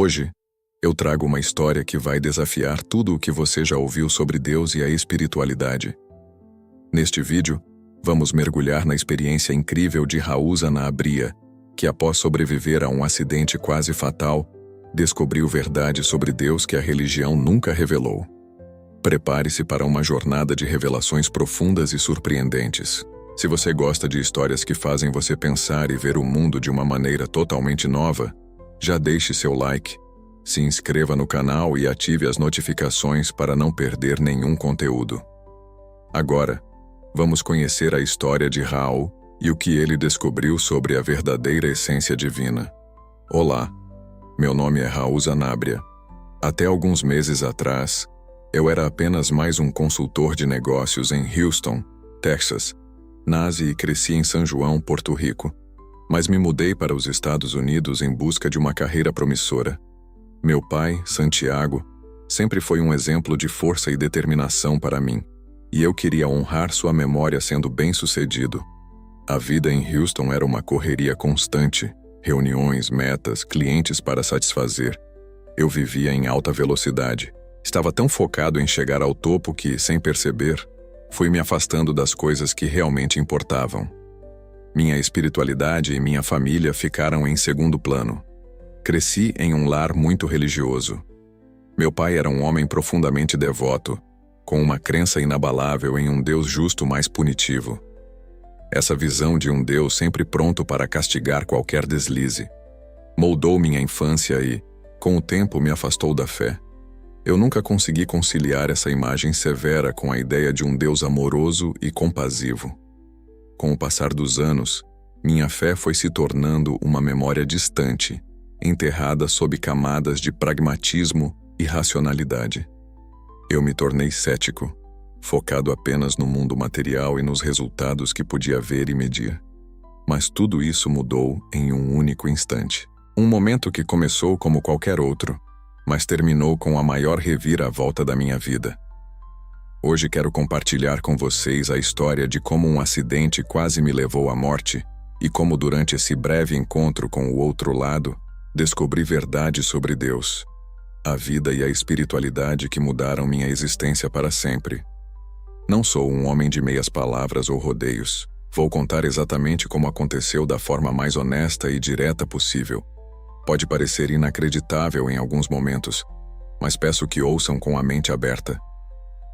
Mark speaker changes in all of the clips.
Speaker 1: Hoje, eu trago uma história que vai desafiar tudo o que você já ouviu sobre Deus e a espiritualidade. Neste vídeo, vamos mergulhar na experiência incrível de Raúza Naabria, que após sobreviver a um acidente quase fatal, descobriu verdades sobre Deus que a religião nunca revelou. Prepare-se para uma jornada de revelações profundas e surpreendentes. Se você gosta de histórias que fazem você pensar e ver o mundo de uma maneira totalmente nova, já deixe seu like, se inscreva no canal e ative as notificações para não perder nenhum conteúdo. Agora, vamos conhecer a história de Raul e o que ele descobriu sobre a verdadeira essência divina. Olá, meu nome é Raúza Naabria. Até alguns meses atrás, eu era apenas mais um consultor de negócios em Houston, Texas. Nasci e cresci em São João, Porto Rico, mas me mudei para os Estados Unidos em busca de uma carreira promissora. Meu pai, Santiago, sempre foi um exemplo de força e determinação para mim, e eu queria honrar sua memória sendo bem-sucedido. A vida em Houston era uma correria constante, reuniões, metas, clientes para satisfazer. Eu vivia em alta velocidade. Estava tão focado em chegar ao topo que, sem perceber, fui me afastando das coisas que realmente importavam. Minha espiritualidade e minha família ficaram em segundo plano. Cresci em um lar muito religioso. Meu pai era um homem profundamente devoto, com uma crença inabalável em um Deus justo mais punitivo. Essa visão de um Deus sempre pronto para castigar qualquer deslize moldou minha infância e, com o tempo, me afastou da fé. Eu nunca consegui conciliar essa imagem severa com a ideia de um Deus amoroso e compassivo. Com o passar dos anos, minha fé foi se tornando uma memória distante, enterrada sob camadas de pragmatismo e racionalidade. Eu me tornei cético, focado apenas no mundo material e nos resultados que podia ver e medir. Mas tudo isso mudou em um único instante. Um momento que começou como qualquer outro, mas terminou com a maior reviravolta da minha vida. Hoje quero compartilhar com vocês a história de como um acidente quase me levou à morte e como durante esse breve encontro com o outro lado, descobri verdades sobre Deus, a vida e a espiritualidade que mudaram minha existência para sempre. Não sou um homem de meias palavras ou rodeios. Vou contar exatamente como aconteceu da forma mais honesta e direta possível. Pode parecer inacreditável em alguns momentos, mas peço que ouçam com a mente aberta.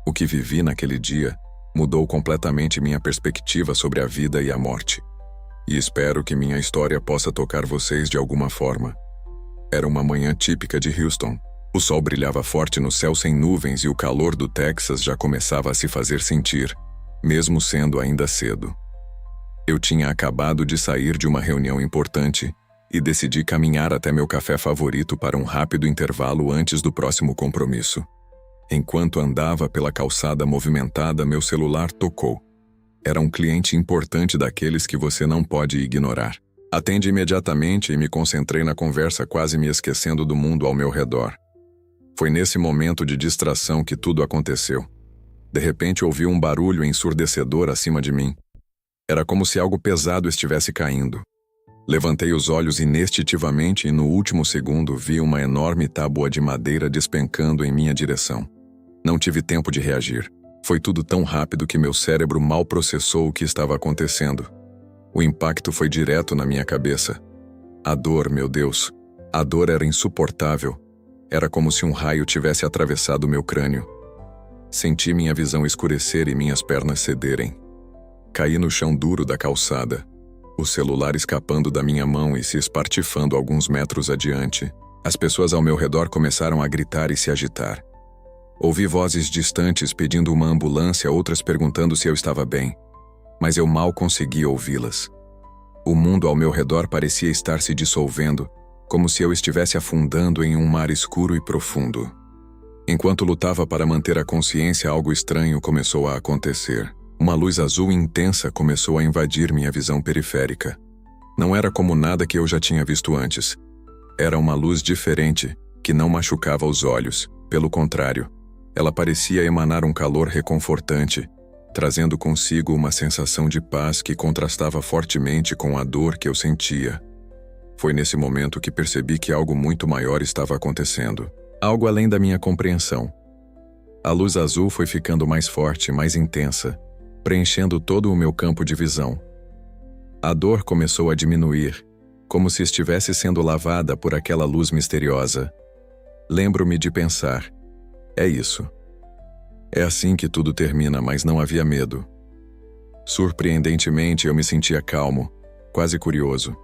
Speaker 1: O que vivi naquele dia mudou completamente minha perspectiva sobre a vida e a morte. E espero que minha história possa tocar vocês de alguma forma. Era uma manhã típica de Houston. O sol brilhava forte no céu sem nuvens e o calor do Texas já começava a se fazer sentir, mesmo sendo ainda cedo. Eu tinha acabado de sair de uma reunião importante e decidi caminhar até meu café favorito para um rápido intervalo antes do próximo compromisso. Enquanto andava pela calçada movimentada, meu celular tocou. Era um cliente importante daqueles que você não pode ignorar. Atendi imediatamente e me concentrei na conversa, quase me esquecendo do mundo ao meu redor. Foi nesse momento de distração que tudo aconteceu. De repente ouvi um barulho ensurdecedor acima de mim. Era como se algo pesado estivesse caindo. Levantei os olhos instintivamente e no último segundo vi uma enorme tábua de madeira despencando em minha direção. Não tive tempo de reagir. Foi tudo tão rápido que meu cérebro mal processou o que estava acontecendo. O impacto foi direto na minha cabeça. A dor, meu Deus, a dor era insuportável. Era como se um raio tivesse atravessado meu crânio. Senti minha visão escurecer e minhas pernas cederem. Caí no chão duro da calçada, o celular escapando da minha mão e se espartifando alguns metros adiante. As pessoas ao meu redor começaram a gritar e se agitar. Ouvi vozes distantes pedindo uma ambulância, outras perguntando se eu estava bem, mas eu mal conseguia ouvi-las. O mundo ao meu redor parecia estar se dissolvendo, como se eu estivesse afundando em um mar escuro e profundo. Enquanto lutava para manter a consciência, algo estranho começou a acontecer. Uma luz azul intensa começou a invadir minha visão periférica. Não era como nada que eu já tinha visto antes. Era uma luz diferente, que não machucava os olhos. Pelo contrário, ela parecia emanar um calor reconfortante, trazendo consigo uma sensação de paz que contrastava fortemente com a dor que eu sentia. Foi nesse momento que percebi que algo muito maior estava acontecendo, algo além da minha compreensão. A luz azul foi ficando mais forte, mais intensa, preenchendo todo o meu campo de visão. A dor começou a diminuir, como se estivesse sendo lavada por aquela luz misteriosa. Lembro-me de pensar: é isso. É assim que tudo termina, mas não havia medo. Surpreendentemente, eu me sentia calmo, quase curioso.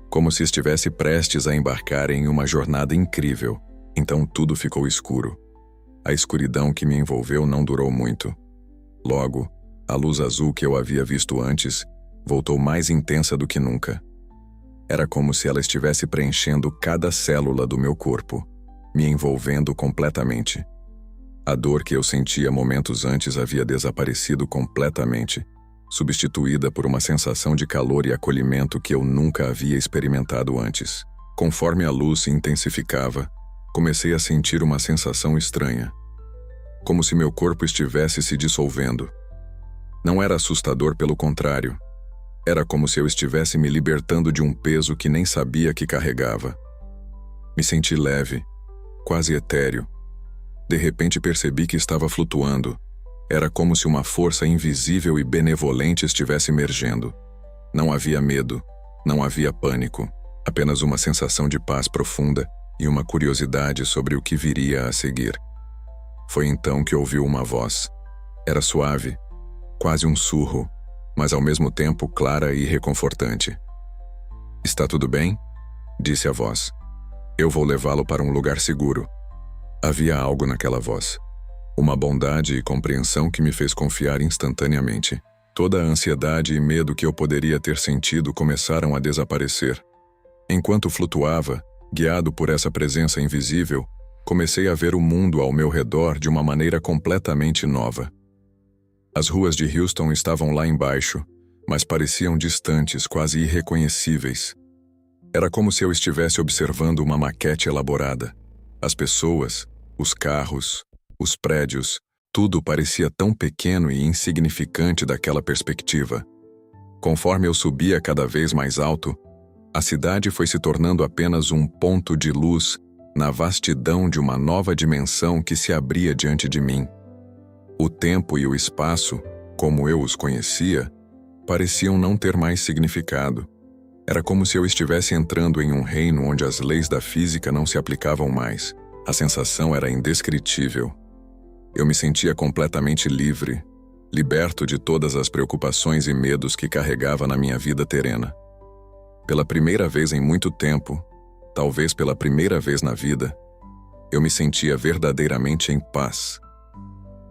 Speaker 1: Como se estivesse prestes a embarcar em uma jornada incrível. Então tudo ficou escuro. A escuridão que me envolveu não durou muito. Logo, a luz azul que eu havia visto antes voltou mais intensa do que nunca. Era como se ela estivesse preenchendo cada célula do meu corpo, me envolvendo completamente. A dor que eu sentia momentos antes havia desaparecido completamente, substituída por uma sensação de calor e acolhimento que eu nunca havia experimentado antes. Conforme a luz se intensificava, comecei a sentir uma sensação estranha, como se meu corpo estivesse se dissolvendo. Não era assustador, pelo contrário. Era como se eu estivesse me libertando de um peso que nem sabia que carregava. Me senti leve, quase etéreo. De repente percebi que estava flutuando. Era como se uma força invisível e benevolente estivesse emergendo. Não havia medo, não havia pânico, apenas uma sensação de paz profunda e uma curiosidade sobre o que viria a seguir. Foi então que ouvi uma voz. Era suave, quase um sussurro, mas ao mesmo tempo clara e reconfortante. "Está tudo bem?" disse a voz. "Eu vou levá-lo para um lugar seguro." Havia algo naquela voz. Uma bondade e compreensão que me fez confiar instantaneamente. Toda a ansiedade e medo que eu poderia ter sentido começaram a desaparecer. Enquanto flutuava, guiado por essa presença invisível, comecei a ver o mundo ao meu redor de uma maneira completamente nova. As ruas de Houston estavam lá embaixo, mas pareciam distantes, quase irreconhecíveis. Era como se eu estivesse observando uma maquete elaborada. As pessoas, os carros, os prédios, tudo parecia tão pequeno e insignificante daquela perspectiva. Conforme eu subia cada vez mais alto, a cidade foi se tornando apenas um ponto de luz na vastidão de uma nova dimensão que se abria diante de mim. O tempo e o espaço, como eu os conhecia, pareciam não ter mais significado. Era como se eu estivesse entrando em um reino onde as leis da física não se aplicavam mais. A sensação era indescritível. Eu me sentia completamente livre, liberto de todas as preocupações e medos que carregava na minha vida terrena. Pela primeira vez em muito tempo, talvez pela primeira vez na vida, eu me sentia verdadeiramente em paz.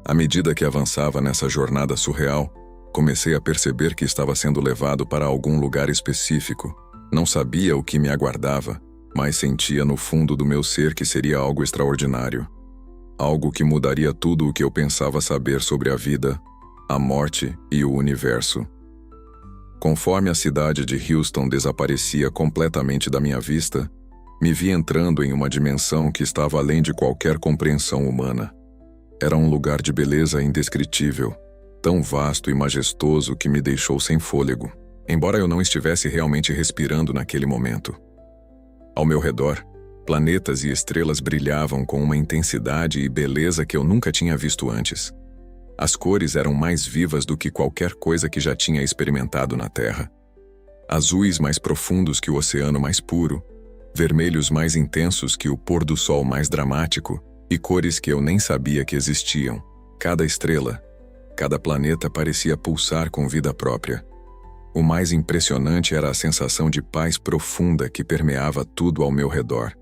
Speaker 1: À medida que avançava nessa jornada surreal, comecei a perceber que estava sendo levado para algum lugar específico. Não sabia o que me aguardava, mas sentia no fundo do meu ser que seria algo extraordinário. Algo que mudaria tudo o que eu pensava saber sobre a vida, a morte e o universo. Conforme a cidade de Houston desaparecia completamente da minha vista, me vi entrando em uma dimensão que estava além de qualquer compreensão humana. Era um lugar de beleza indescritível, tão vasto e majestoso que me deixou sem fôlego, embora eu não estivesse realmente respirando naquele momento. Ao meu redor, planetas e estrelas brilhavam com uma intensidade e beleza que eu nunca tinha visto antes. As cores eram mais vivas do que qualquer coisa que já tinha experimentado na Terra. Azuis mais profundos que o oceano mais puro, vermelhos mais intensos que o pôr do sol mais dramático, e cores que eu nem sabia que existiam. Cada estrela, cada planeta parecia pulsar com vida própria. O mais impressionante era a sensação de paz profunda que permeava tudo ao meu redor.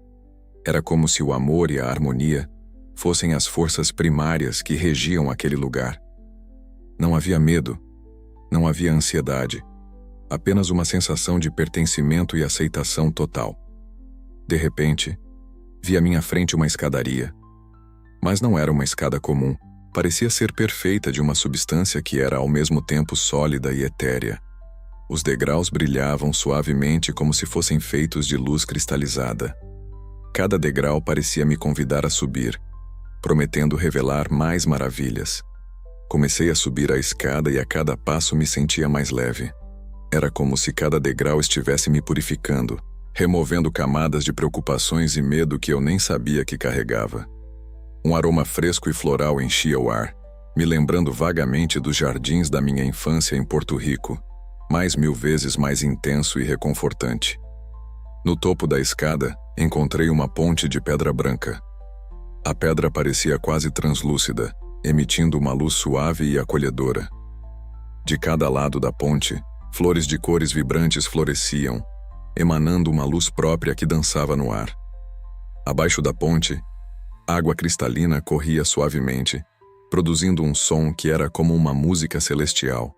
Speaker 1: Era como se o amor e a harmonia fossem as forças primárias que regiam aquele lugar. Não havia medo, não havia ansiedade, apenas uma sensação de pertencimento e aceitação total. De repente, vi à minha frente uma escadaria. Mas não era uma escada comum, parecia ser perfeita de uma substância que era ao mesmo tempo sólida e etérea. Os degraus brilhavam suavemente como se fossem feitos de luz cristalizada. Cada degrau parecia me convidar a subir, prometendo revelar mais maravilhas. Comecei a subir a escada e a cada passo me sentia mais leve. Era como se cada degrau estivesse me purificando, removendo camadas de preocupações e medo que eu nem sabia que carregava. Um aroma fresco e floral enchia o ar, me lembrando vagamente dos jardins da minha infância em Porto Rico, mais 1000 vezes mais intenso e reconfortante. No topo da escada, encontrei uma ponte de pedra branca. A pedra parecia quase translúcida, emitindo uma luz suave e acolhedora. De cada lado da ponte, flores de cores vibrantes floresciam, emanando uma luz própria que dançava no ar. Abaixo da ponte, água cristalina corria suavemente, produzindo um som que era como uma música celestial.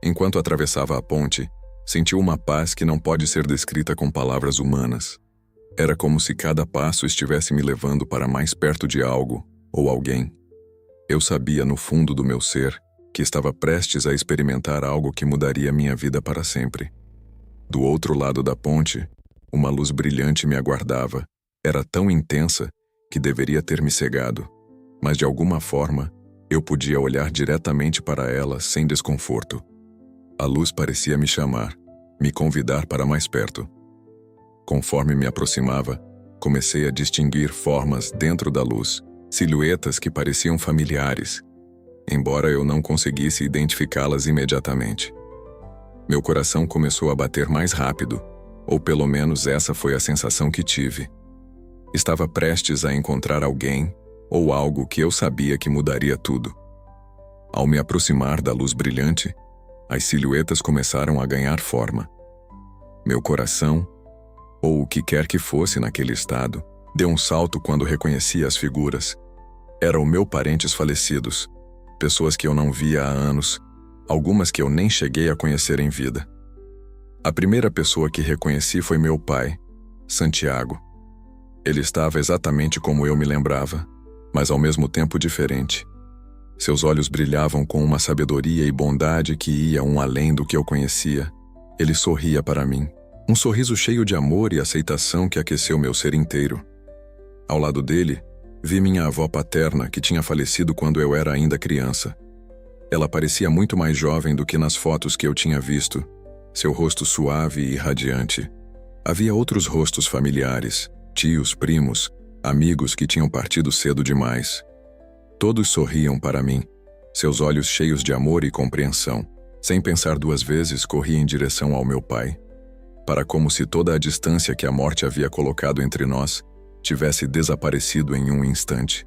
Speaker 1: Enquanto atravessava a ponte, senti uma paz que não pode ser descrita com palavras humanas. Era como se cada passo estivesse me levando para mais perto de algo ou alguém. Eu sabia no fundo do meu ser que estava prestes a experimentar algo que mudaria minha vida para sempre. Do outro lado da ponte, uma luz brilhante me aguardava. Era tão intensa que deveria ter me cegado, mas de alguma forma eu podia olhar diretamente para ela sem desconforto. A luz parecia me chamar, me convidar para mais perto. Conforme me aproximava, comecei a distinguir formas dentro da luz, silhuetas que pareciam familiares, embora eu não conseguisse identificá-las imediatamente. Meu coração começou a bater mais rápido, ou pelo menos essa foi a sensação que tive. Estava prestes a encontrar alguém ou algo que eu sabia que mudaria tudo. Ao me aproximar da luz brilhante, as silhuetas começaram a ganhar forma. Meu coração, ou o que quer que fosse naquele estado, deu um salto quando reconheci as figuras. Eram meus parentes falecidos, pessoas que eu não via há anos, algumas que eu nem cheguei a conhecer em vida. A primeira pessoa que reconheci foi meu pai, Santiago. Ele estava exatamente como eu me lembrava, mas ao mesmo tempo diferente. Seus olhos brilhavam com uma sabedoria e bondade que ia além do que eu conhecia. Ele sorria para mim, um sorriso cheio de amor e aceitação que aqueceu meu ser inteiro. Ao lado dele, vi minha avó paterna, que tinha falecido quando eu era ainda criança. Ela parecia muito mais jovem do que nas fotos que eu tinha visto, seu rosto suave e radiante. Havia outros rostos familiares, tios, primos, amigos que tinham partido cedo demais. Todos sorriam para mim, seus olhos cheios de amor e compreensão. Sem pensar 2 vezes, corri em direção ao meu pai, para como se toda a distância que a morte havia colocado entre nós tivesse desaparecido em um instante.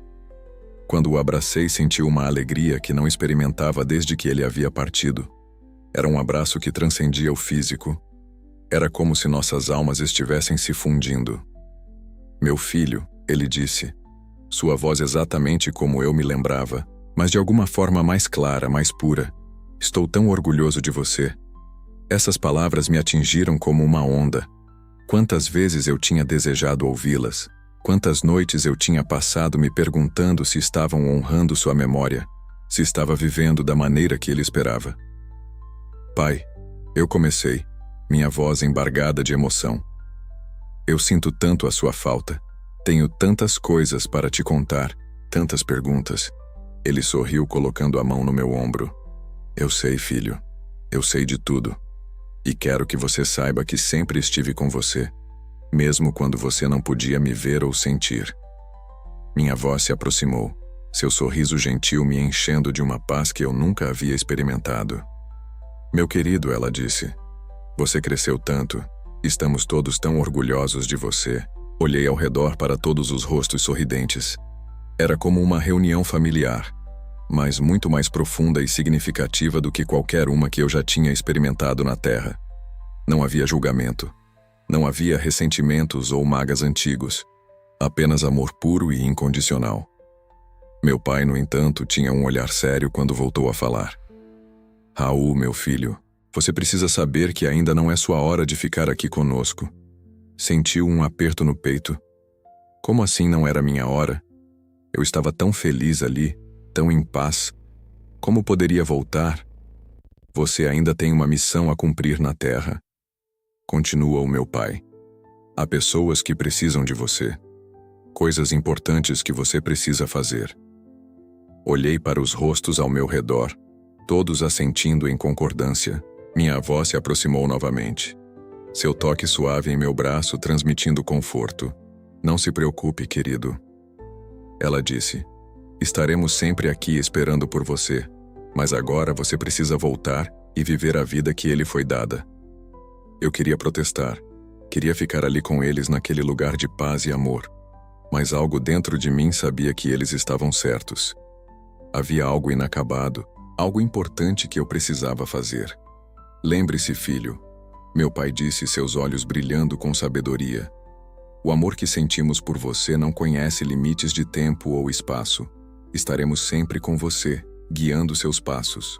Speaker 1: Quando o abracei, senti uma alegria que não experimentava desde que ele havia partido. Era um abraço que transcendia o físico. Era como se nossas almas estivessem se fundindo. Meu filho, ele disse, sua voz exatamente como eu me lembrava, mas de alguma forma mais clara, mais pura. Estou tão orgulhoso de você. Essas palavras me atingiram como uma onda. Quantas vezes eu tinha desejado ouvi-las. Quantas noites eu tinha passado me perguntando se estavam honrando sua memória, se estava vivendo da maneira que ele esperava. Pai, eu comecei, minha voz embargada de emoção. Eu sinto tanto a sua falta. Tenho tantas coisas para te contar, tantas perguntas. Ele sorriu colocando a mão no meu ombro. Eu sei, filho. Eu sei de tudo. E quero que você saiba que sempre estive com você, mesmo quando você não podia me ver ou sentir. Minha voz se aproximou, seu sorriso gentil me enchendo de uma paz que eu nunca havia experimentado. Meu querido, ela disse, você cresceu tanto, estamos todos tão orgulhosos de você. Olhei ao redor para todos os rostos sorridentes. Era como uma reunião familiar, mas muito mais profunda e significativa do que qualquer uma que eu já tinha experimentado na Terra. Não havia julgamento. Não havia ressentimentos ou mágoas antigos, apenas amor puro e incondicional. Meu pai, no entanto, tinha um olhar sério quando voltou a falar. Raul, meu filho, você precisa saber que ainda não é sua hora de ficar aqui conosco. Sentiu um aperto no peito. Como assim não era minha hora? Eu estava tão feliz ali, tão em paz. Como poderia voltar? Você ainda tem uma missão a cumprir na Terra. Continua o meu pai. Há pessoas que precisam de você. Coisas importantes que você precisa fazer. Olhei para os rostos ao meu redor, todos assentindo em concordância. Minha avó se aproximou novamente. seu toque suave em meu braço transmitindo conforto. Não se preocupe, querido. Ela disse, estaremos sempre aqui esperando por você, mas agora você precisa voltar e viver a vida que ele foi dada. Eu queria protestar, queria ficar ali com eles naquele lugar de paz e amor, mas algo dentro de mim sabia que eles estavam certos. Havia algo inacabado, algo importante que eu precisava fazer. Lembre-se, filho, meu pai disse, seus olhos brilhando com sabedoria. O amor que sentimos por você não conhece limites de tempo ou espaço. Estaremos sempre com você, guiando seus passos.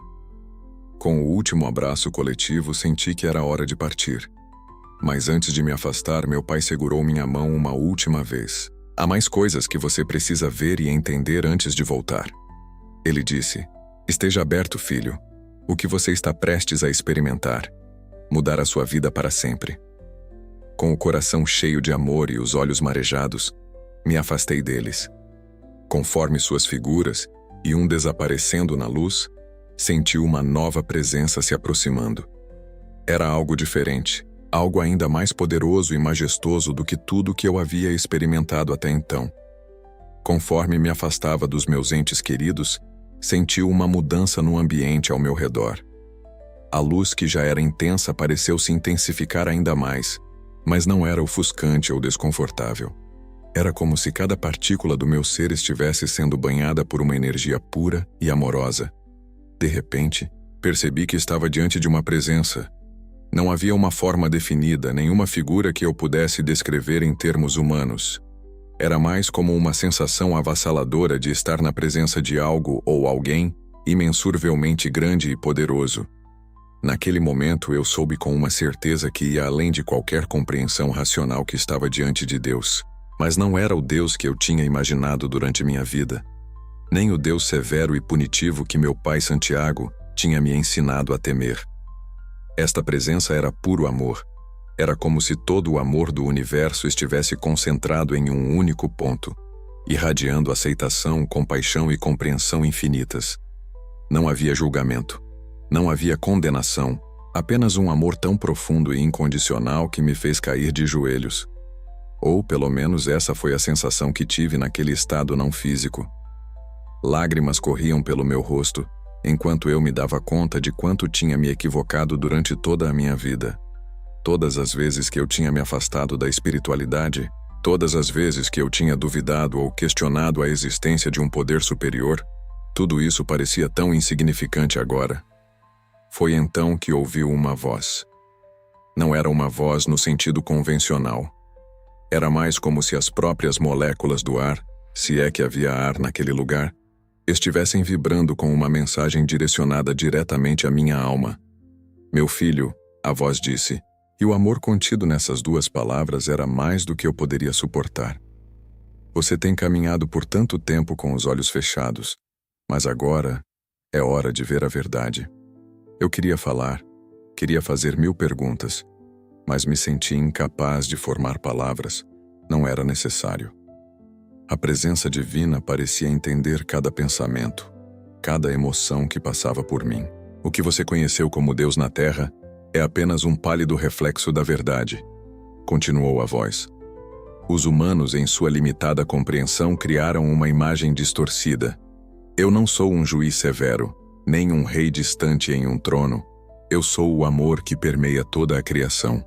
Speaker 1: Com o último abraço coletivo, senti que era hora de partir. Mas antes de me afastar, meu pai segurou minha mão uma última vez. Há mais coisas que você precisa ver e entender antes de voltar. Ele disse, esteja aberto, filho. O que você está prestes a experimentar. Mudar a sua vida para sempre. Com o coração cheio de amor e os olhos marejados, me afastei deles. Conforme suas figuras e um desaparecendo na luz, senti uma nova presença se aproximando. Era algo diferente, algo ainda mais poderoso e majestoso do que tudo que eu havia experimentado até então. Conforme me afastava dos meus entes queridos, senti uma mudança no ambiente ao meu redor. A luz que já era intensa pareceu se intensificar ainda mais, mas não era ofuscante ou desconfortável. Era como se cada partícula do meu ser estivesse sendo banhada por uma energia pura e amorosa. De repente, percebi que estava diante de uma presença. Não havia uma forma definida, nenhuma figura que eu pudesse descrever em termos humanos. Era mais como uma sensação avassaladora de estar na presença de algo ou alguém imensuravelmente grande e poderoso. Naquele momento eu soube com uma certeza que ia além de qualquer compreensão racional que estava diante de Deus. Mas não era o Deus que eu tinha imaginado durante minha vida, nem o Deus severo e punitivo que meu pai Santiago tinha me ensinado a temer. Esta presença era puro amor. Era como se todo o amor do universo estivesse concentrado em um único ponto, irradiando aceitação, compaixão e compreensão infinitas. Não havia julgamento. Não havia condenação, apenas um amor tão profundo e incondicional que me fez cair de joelhos. Ou, pelo menos, essa foi a sensação que tive naquele estado não físico. Lágrimas corriam pelo meu rosto, enquanto eu me dava conta de quanto tinha me equivocado durante toda a minha vida. Todas as vezes que eu tinha me afastado da espiritualidade, todas as vezes que eu tinha duvidado ou questionado a existência de um poder superior, tudo isso parecia tão insignificante agora. Foi então que ouvi uma voz. Não era uma voz no sentido convencional. Era mais como se as próprias moléculas do ar, se é que havia ar naquele lugar, estivessem vibrando com uma mensagem direcionada diretamente à minha alma. Meu filho, a voz disse, e o amor contido nessas duas palavras era mais do que eu poderia suportar. Você tem caminhado por tanto tempo com os olhos fechados, mas agora é hora de ver a verdade. Eu queria falar, queria fazer 1000 perguntas, mas me senti incapaz de formar palavras. Não era necessário. A presença divina parecia entender cada pensamento, cada emoção que passava por mim. O que você conheceu como Deus na Terra é apenas um pálido reflexo da verdade, continuou a voz. Os humanos, em sua limitada compreensão, criaram uma imagem distorcida. Eu não sou um juiz severo, nem um rei distante em um trono. Eu sou o amor que permeia toda a criação.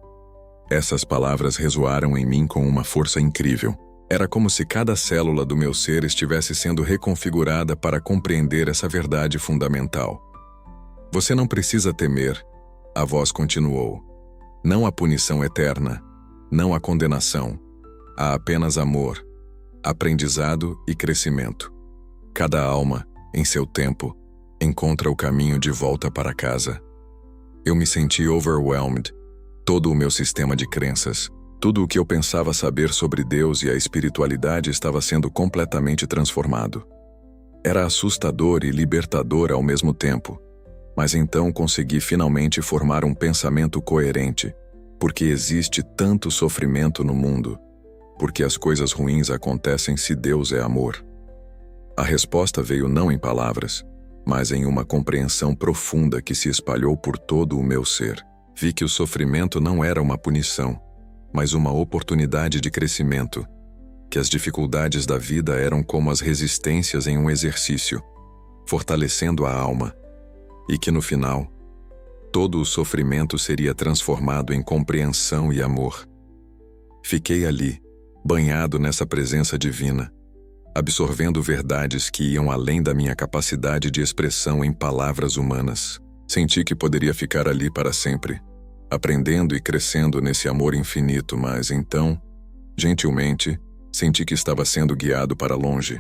Speaker 1: Essas palavras ressoaram em mim com uma força incrível. Era como se cada célula do meu ser estivesse sendo reconfigurada para compreender essa verdade fundamental. Você não precisa temer, a voz continuou. Não há punição eterna, não há condenação. Há apenas amor, aprendizado e crescimento. Cada alma, em seu tempo, encontra o caminho de volta para casa. Eu me senti overwhelmed. Todo o meu sistema de crenças, tudo o que eu pensava saber sobre Deus e a espiritualidade estava sendo completamente transformado. Era assustador e libertador ao mesmo tempo, mas então consegui finalmente formar um pensamento coerente, porque existe tanto sofrimento no mundo, porque as coisas ruins acontecem se Deus é amor. A resposta veio não em palavras, mas em uma compreensão profunda que se espalhou por todo o meu ser. Vi que o sofrimento não era uma punição, mas uma oportunidade de crescimento, que as dificuldades da vida eram como as resistências em um exercício, fortalecendo a alma, e que no final, todo o sofrimento seria transformado em compreensão e amor. Fiquei ali, banhado nessa presença divina, absorvendo verdades que iam além da minha capacidade de expressão em palavras humanas. Senti que poderia ficar ali para sempre, aprendendo e crescendo nesse amor infinito, mas então, gentilmente, senti que estava sendo guiado para longe.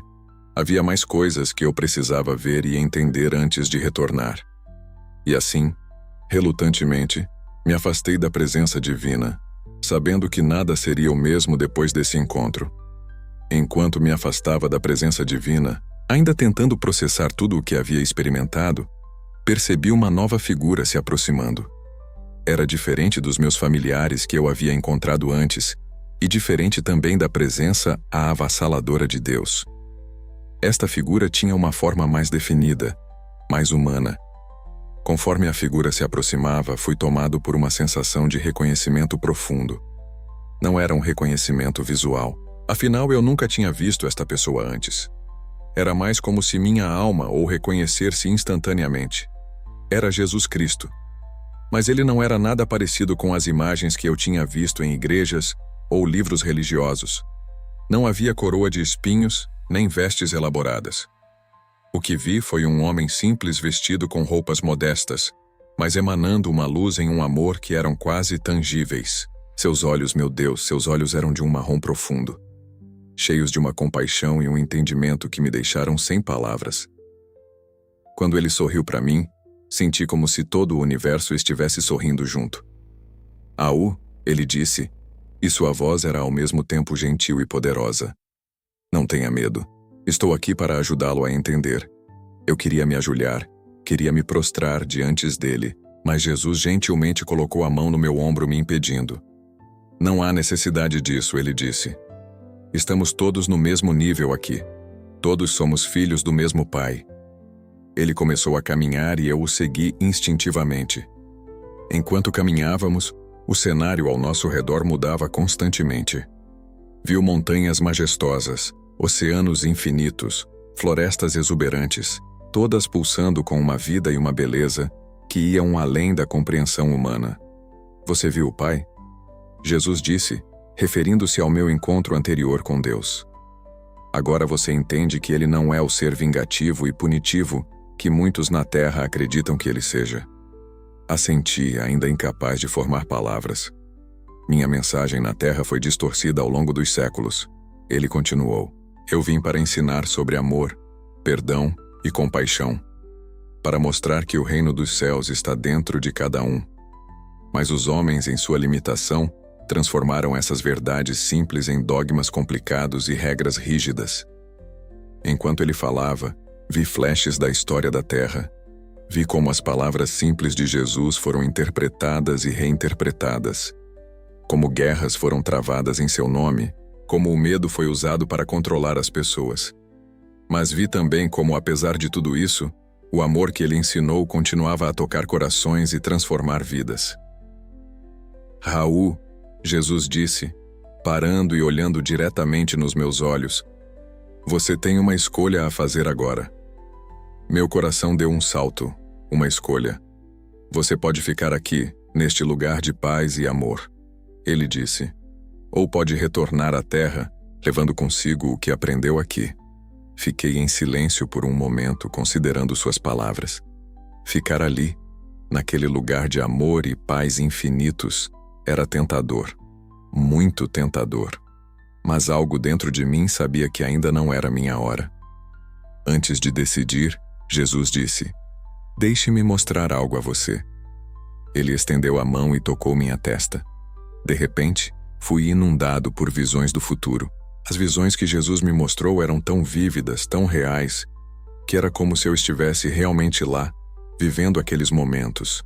Speaker 1: Havia mais coisas que eu precisava ver e entender antes de retornar. E assim, relutantemente, me afastei da presença divina, sabendo que nada seria o mesmo depois desse encontro. Enquanto me afastava da presença divina, ainda tentando processar tudo o que havia experimentado, percebi uma nova figura se aproximando. Era diferente dos meus familiares que eu havia encontrado antes, e diferente também da presença avassaladora de Deus. Esta figura tinha uma forma mais definida, mais humana. Conforme a figura se aproximava, fui tomado por uma sensação de reconhecimento profundo. Não era um reconhecimento visual. Afinal, eu nunca tinha visto esta pessoa antes. Era mais como se minha alma o reconhecesse instantaneamente. Era Jesus Cristo. Mas ele não era nada parecido com as imagens que eu tinha visto em igrejas ou livros religiosos. Não havia coroa de espinhos, nem vestes elaboradas. O que vi foi um homem simples vestido com roupas modestas, mas emanando uma luz em um amor que eram quase tangíveis. Seus olhos, meu Deus, seus olhos eram de um marrom profundo, cheios de uma compaixão e um entendimento que me deixaram sem palavras. Quando ele sorriu para mim, senti como se todo o universo estivesse sorrindo junto. Aú, ele disse, e sua voz era ao mesmo tempo gentil e poderosa. Não tenha medo. Estou aqui para ajudá-lo a entender. Eu queria me ajoelhar, queria me prostrar diante dele, mas Jesus gentilmente colocou a mão no meu ombro me impedindo. Não há necessidade disso, ele disse. Estamos todos no mesmo nível aqui. Todos somos filhos do mesmo Pai. Ele começou a caminhar e eu o segui instintivamente. Enquanto caminhávamos, o cenário ao nosso redor mudava constantemente. Viu montanhas majestosas, oceanos infinitos, florestas exuberantes, todas pulsando com uma vida e uma beleza que iam além da compreensão humana. Você viu o Pai? Jesus disse, referindo-se ao meu encontro anterior com Deus. Agora você entende que ele não é o ser vingativo e punitivo que muitos na Terra acreditam que ele seja. Assenti, ainda incapaz de formar palavras. Minha mensagem na Terra foi distorcida ao longo dos séculos. Ele continuou. Eu vim para ensinar sobre amor, perdão e compaixão, para mostrar que o reino dos céus está dentro de cada um. Mas os homens, em sua limitação, transformaram essas verdades simples em dogmas complicados e regras rígidas. Enquanto ele falava, vi flashes da história da Terra. Vi como as palavras simples de Jesus foram interpretadas e reinterpretadas. Como guerras foram travadas em seu nome, como o medo foi usado para controlar as pessoas. Mas vi também como, apesar de tudo isso, o amor que ele ensinou continuava a tocar corações e transformar vidas. Raul, Jesus disse, parando e olhando diretamente nos meus olhos, você tem uma escolha a fazer agora. Meu coração deu um salto, uma escolha. Você pode ficar aqui, neste lugar de paz e amor, ele disse. Ou pode retornar à terra, levando consigo o que aprendeu aqui. Fiquei em silêncio por um momento, considerando suas palavras. Ficar ali, naquele lugar de amor e paz infinitos, era tentador. Muito tentador. Mas algo dentro de mim sabia que ainda não era minha hora. Antes de decidir, Jesus disse, deixe-me mostrar algo a você. Ele estendeu a mão e tocou minha testa. De repente, fui inundado por visões do futuro. As visões que Jesus me mostrou eram tão vívidas, tão reais, que era como se eu estivesse realmente lá, vivendo aqueles momentos.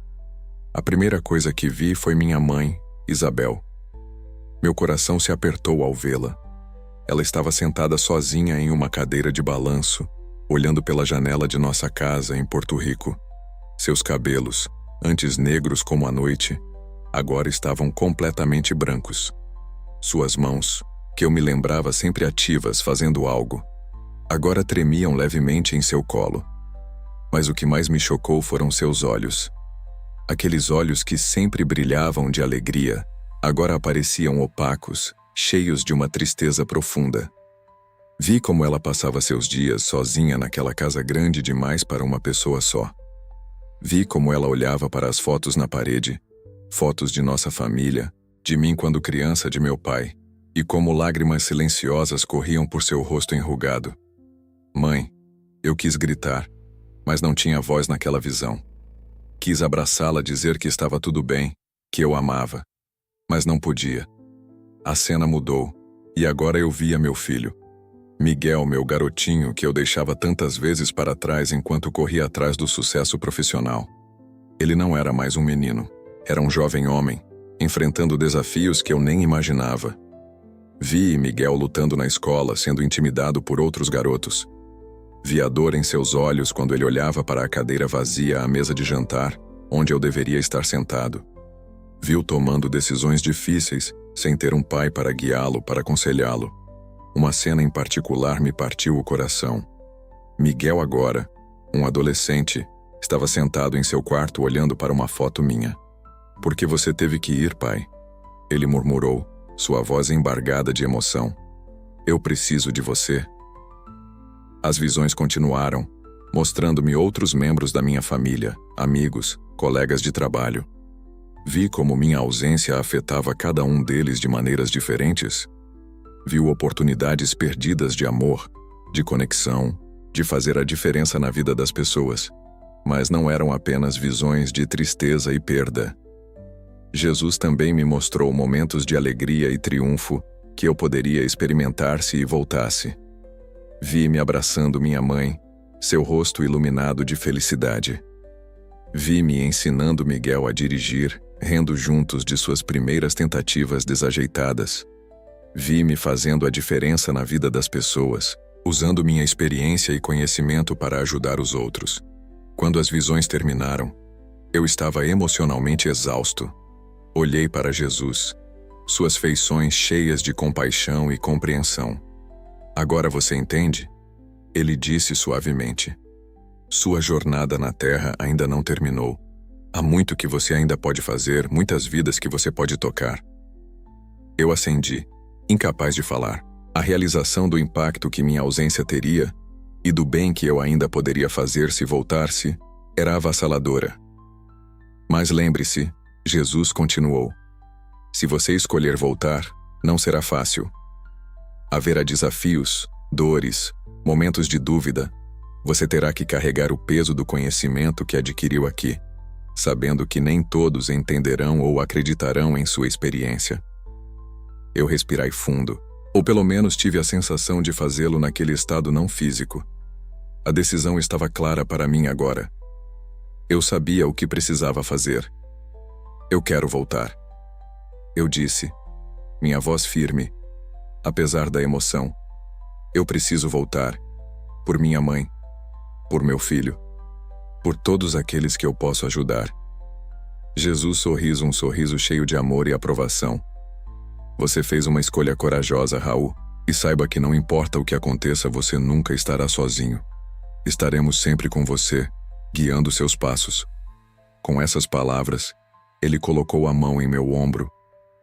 Speaker 1: A primeira coisa que vi foi minha mãe, Isabel. Meu coração se apertou ao vê-la. Ela estava sentada sozinha em uma cadeira de balanço, olhando pela janela de nossa casa em Porto Rico. Seus cabelos, antes negros como a noite, agora estavam completamente brancos. Suas mãos, que eu me lembrava sempre ativas fazendo algo, agora tremiam levemente em seu colo. Mas o que mais me chocou foram seus olhos. Aqueles olhos que sempre brilhavam de alegria, agora apareciam opacos, cheios de uma tristeza profunda. Vi como ela passava seus dias sozinha naquela casa grande demais para uma pessoa só. Vi como ela olhava para as fotos na parede, fotos de nossa família, de mim quando criança, de meu pai, e como lágrimas silenciosas corriam por seu rosto enrugado. Mãe, eu quis gritar, mas não tinha voz naquela visão. Quis abraçá-la, dizer que estava tudo bem, que eu amava, mas não podia. A cena mudou, e agora eu via meu filho. Miguel, meu garotinho que eu deixava tantas vezes para trás enquanto corria atrás do sucesso profissional. Ele não era mais um menino, era um jovem homem, enfrentando desafios que eu nem imaginava. Vi Miguel lutando na escola, sendo intimidado por outros garotos. Vi a dor em seus olhos quando ele olhava para a cadeira vazia à mesa de jantar, onde eu deveria estar sentado. Vi-o tomando decisões difíceis, sem ter um pai para guiá-lo, para aconselhá-lo. Uma cena em particular me partiu o coração. Miguel agora, um adolescente, estava sentado em seu quarto olhando para uma foto minha. "Por que você teve que ir, pai?" Ele murmurou, sua voz embargada de emoção. "Eu preciso de você." As visões continuaram, mostrando-me outros membros da minha família, amigos, colegas de trabalho. Vi como minha ausência afetava cada um deles de maneiras diferentes. Vi oportunidades perdidas de amor, de conexão, de fazer a diferença na vida das pessoas, mas não eram apenas visões de tristeza e perda. Jesus também me mostrou momentos de alegria e triunfo que eu poderia experimentar se voltasse. Vi-me abraçando minha mãe, seu rosto iluminado de felicidade. Vi-me ensinando Miguel a dirigir, rindo juntos de suas primeiras tentativas desajeitadas. Vi-me fazendo a diferença na vida das pessoas, usando minha experiência e conhecimento para ajudar os outros. Quando as visões terminaram, eu estava emocionalmente exausto. Olhei para Jesus, suas feições cheias de compaixão e compreensão. "Agora você entende?" Ele disse suavemente. "Sua jornada na Terra ainda não terminou. Há muito que você ainda pode fazer, muitas vidas que você pode tocar." Eu acendi, incapaz de falar. A realização do impacto que minha ausência teria e do bem que eu ainda poderia fazer se voltasse era avassaladora. "Mas lembre-se", Jesus continuou, "se você escolher voltar, não será fácil. Haverá desafios, dores, momentos de dúvida. Você terá que carregar o peso do conhecimento que adquiriu aqui, sabendo que nem todos entenderão ou acreditarão em sua experiência." Eu respirei fundo, ou pelo menos tive a sensação de fazê-lo naquele estado não físico. A decisão estava clara para mim agora. Eu sabia o que precisava fazer. "Eu quero voltar", eu disse, minha voz firme, apesar da emoção. "Eu preciso voltar, por minha mãe, por meu filho, por todos aqueles que eu posso ajudar." Jesus sorriu um sorriso cheio de amor e aprovação. "Você fez uma escolha corajosa, Raul, e saiba que não importa o que aconteça, você nunca estará sozinho. Estaremos sempre com você, guiando seus passos." Com essas palavras, ele colocou a mão em meu ombro,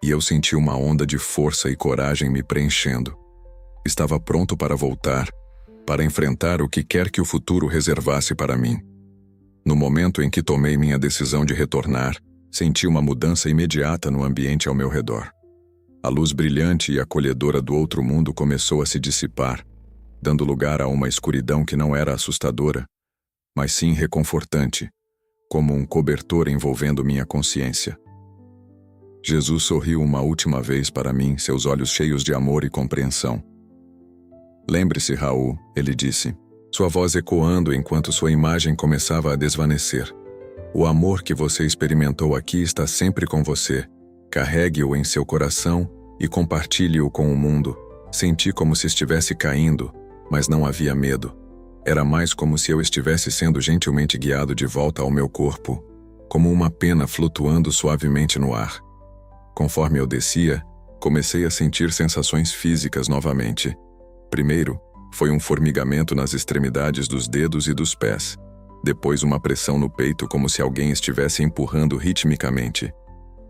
Speaker 1: e eu senti uma onda de força e coragem me preenchendo. Estava pronto para voltar, para enfrentar o que quer que o futuro reservasse para mim. No momento em que tomei minha decisão de retornar, senti uma mudança imediata no ambiente ao meu redor. A luz brilhante e acolhedora do outro mundo começou a se dissipar, dando lugar a uma escuridão que não era assustadora, mas sim reconfortante, como um cobertor envolvendo minha consciência. Jesus sorriu uma última vez para mim, seus olhos cheios de amor e compreensão. "Lembre-se, Raul", ele disse, sua voz ecoando enquanto sua imagem começava a desvanecer. "O amor que você experimentou aqui está sempre com você. Carregue-o em seu coração e compartilhe-o com o mundo." Senti como se estivesse caindo, mas não havia medo. Era mais como se eu estivesse sendo gentilmente guiado de volta ao meu corpo. como uma pena flutuando suavemente no ar. Conforme eu descia, comecei a sentir sensações físicas novamente. Primeiro, foi um formigamento nas extremidades dos dedos e dos pés. Depois, uma pressão no peito como se alguém estivesse empurrando ritmicamente.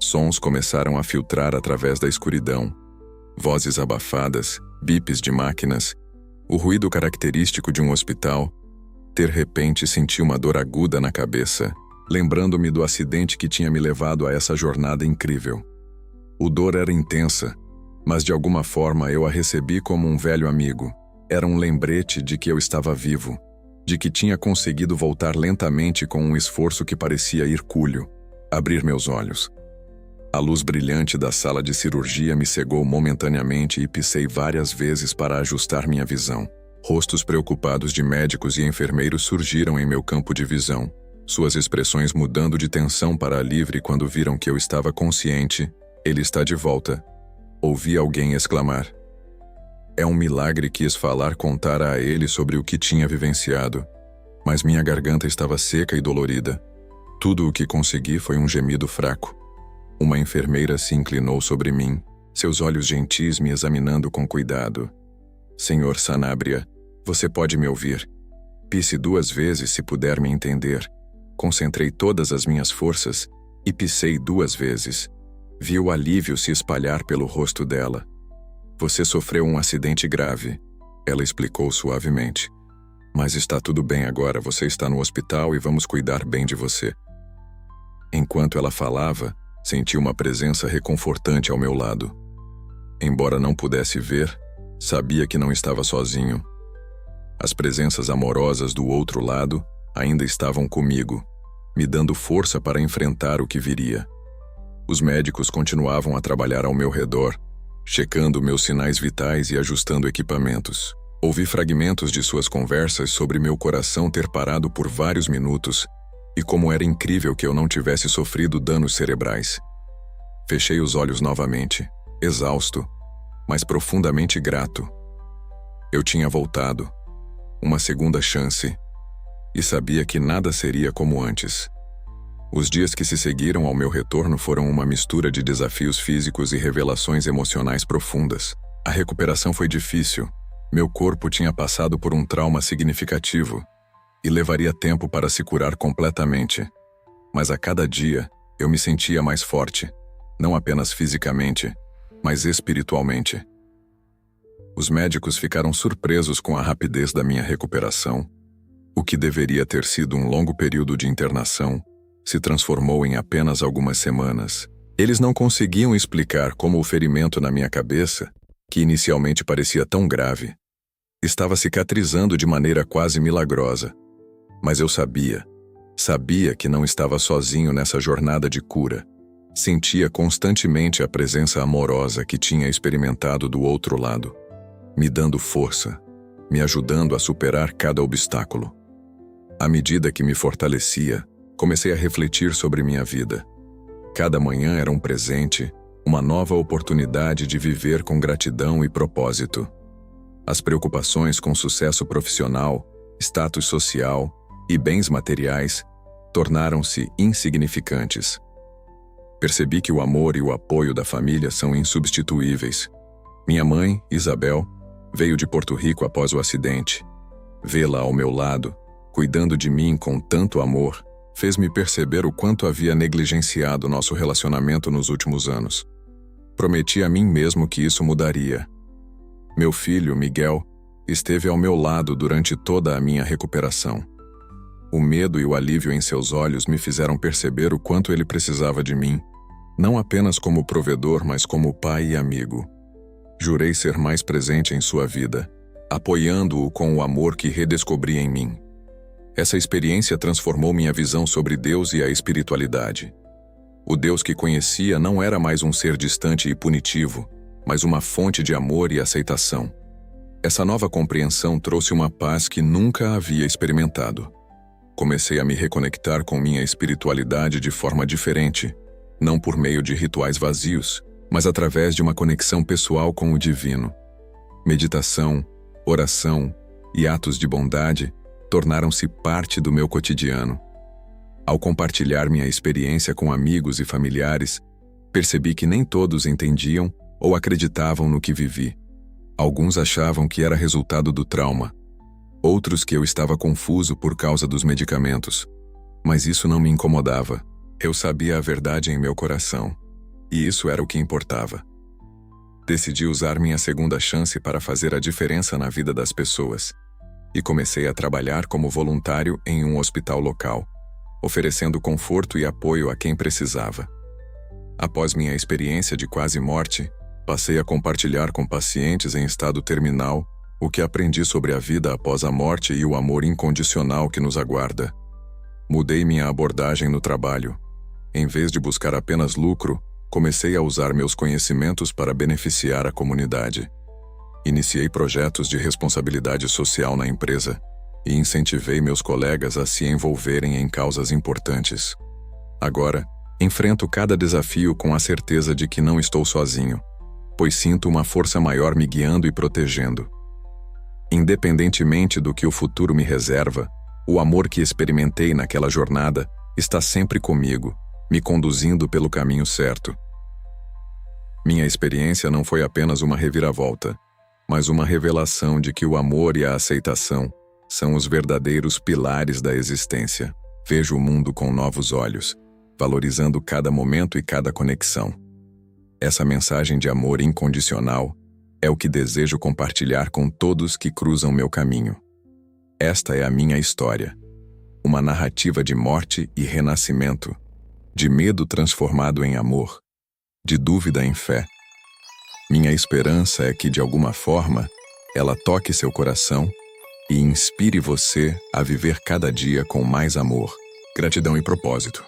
Speaker 1: Sons começaram a filtrar através da escuridão. Vozes abafadas, bips de máquinas, o ruído característico de um hospital. De repente, senti uma dor aguda na cabeça, lembrando-me do acidente que tinha me levado a essa jornada incrível. O dor era intensa, mas de alguma forma eu a recebi como um velho amigo. Era um lembrete de que eu estava vivo, de que tinha conseguido voltar lentamente com um esforço que parecia hercúleo. Abrir meus olhos. A luz brilhante da sala de cirurgia me cegou momentaneamente e pisei várias vezes para ajustar minha visão. Rostos preocupados de médicos e enfermeiros surgiram em meu campo de visão, suas expressões mudando de tensão para livre quando viram que eu estava consciente. Ele está de volta. Ouvi alguém exclamar. É um milagre, quis falar, contar a ele sobre o que tinha vivenciado, mas minha garganta estava seca e dolorida. Tudo o que consegui foi um gemido fraco. Uma enfermeira se inclinou sobre mim, seus olhos gentis me examinando com cuidado. Senhor Sanabria, você pode me ouvir? Pisse 2 vezes se puder me entender. Concentrei todas as minhas forças e pissei 2 vezes. Vi o alívio se espalhar pelo rosto dela. Você sofreu um acidente grave, ela explicou suavemente. Mas está tudo bem agora, você está no hospital e vamos cuidar bem de você. Enquanto ela falava, senti uma presença reconfortante ao meu lado. Embora não pudesse ver, sabia que não estava sozinho. As presenças amorosas do outro lado ainda estavam comigo, me dando força para enfrentar o que viria. Os médicos continuavam a trabalhar ao meu redor, checando meus sinais vitais e ajustando equipamentos. Ouvi fragmentos de suas conversas sobre meu coração ter parado por vários minutos e como era incrível que eu não tivesse sofrido danos cerebrais. Fechei os olhos novamente, exausto, mas profundamente grato. Eu tinha voltado, uma segunda chance, e sabia que nada seria como antes. Os dias que se seguiram ao meu retorno foram uma mistura de desafios físicos e revelações emocionais profundas. A recuperação foi difícil. Meu corpo tinha passado por um trauma significativo e levaria tempo para se curar completamente. Mas a cada dia, eu me sentia mais forte, não apenas fisicamente, mas espiritualmente. Os médicos ficaram surpresos com a rapidez da minha recuperação. O que deveria ter sido um longo período de internação se transformou em apenas algumas semanas. Eles não conseguiam explicar como o ferimento na minha cabeça, que inicialmente parecia tão grave, estava cicatrizando de maneira quase milagrosa. Mas eu sabia que não estava sozinho nessa jornada de cura. Sentia constantemente a presença amorosa que tinha experimentado do outro lado, me dando força, me ajudando a superar cada obstáculo. À medida que me fortalecia, comecei a refletir sobre minha vida. Cada manhã era um presente, uma nova oportunidade de viver com gratidão e propósito. As preocupações com sucesso profissional, status social e bens materiais tornaram-se insignificantes. Percebi que o amor e o apoio da família são insubstituíveis. Minha mãe, Isabel, veio de Porto Rico após o acidente. Vê-la ao meu lado, cuidando de mim com tanto amor, fez-me perceber o quanto havia negligenciado nosso relacionamento nos últimos anos. Prometi a mim mesmo que isso mudaria. Meu filho, Miguel, esteve ao meu lado durante toda a minha recuperação. O medo e o alívio em seus olhos me fizeram perceber o quanto ele precisava de mim, não apenas como provedor, mas como pai e amigo. Jurei ser mais presente em sua vida, apoiando-o com o amor que redescobri em mim. Essa experiência transformou minha visão sobre Deus e a espiritualidade. O Deus que conhecia não era mais um ser distante e punitivo, mas uma fonte de amor e aceitação. Essa nova compreensão trouxe uma paz que nunca havia experimentado. Comecei a me reconectar com minha espiritualidade de forma diferente, não por meio de rituais vazios, mas através de uma conexão pessoal com o divino. Meditação, oração e atos de bondade tornaram-se parte do meu cotidiano. Ao compartilhar minha experiência com amigos e familiares, percebi que nem todos entendiam ou acreditavam no que vivi. Alguns achavam que era resultado do trauma, outros que eu estava confuso por causa dos medicamentos. Mas isso não me incomodava. Eu sabia a verdade em meu coração, e isso era o que importava. Decidi usar minha segunda chance para fazer a diferença na vida das pessoas, e comecei a trabalhar como voluntário em um hospital local, oferecendo conforto e apoio a quem precisava. Após minha experiência de quase morte, passei a compartilhar com pacientes em estado terminal o que aprendi sobre a vida após a morte e o amor incondicional que nos aguarda. Mudei minha abordagem no trabalho. Em vez de buscar apenas lucro, comecei a usar meus conhecimentos para beneficiar a comunidade. Iniciei projetos de responsabilidade social na empresa e incentivei meus colegas a se envolverem em causas importantes. Agora, enfrento cada desafio com a certeza de que não estou sozinho, pois sinto uma força maior me guiando e protegendo. Independentemente do que o futuro me reserva, o amor que experimentei naquela jornada está sempre comigo, me conduzindo pelo caminho certo. Minha experiência não foi apenas uma reviravolta, mas uma revelação de que o amor e a aceitação são os verdadeiros pilares da existência. Vejo o mundo com novos olhos, valorizando cada momento e cada conexão. Essa mensagem de amor incondicional é o que desejo compartilhar com todos que cruzam meu caminho. Esta é a minha história, uma narrativa de morte e renascimento, de medo transformado em amor, de dúvida em fé. Minha esperança é que, de alguma forma, ela toque seu coração e inspire você a viver cada dia com mais amor, gratidão e propósito.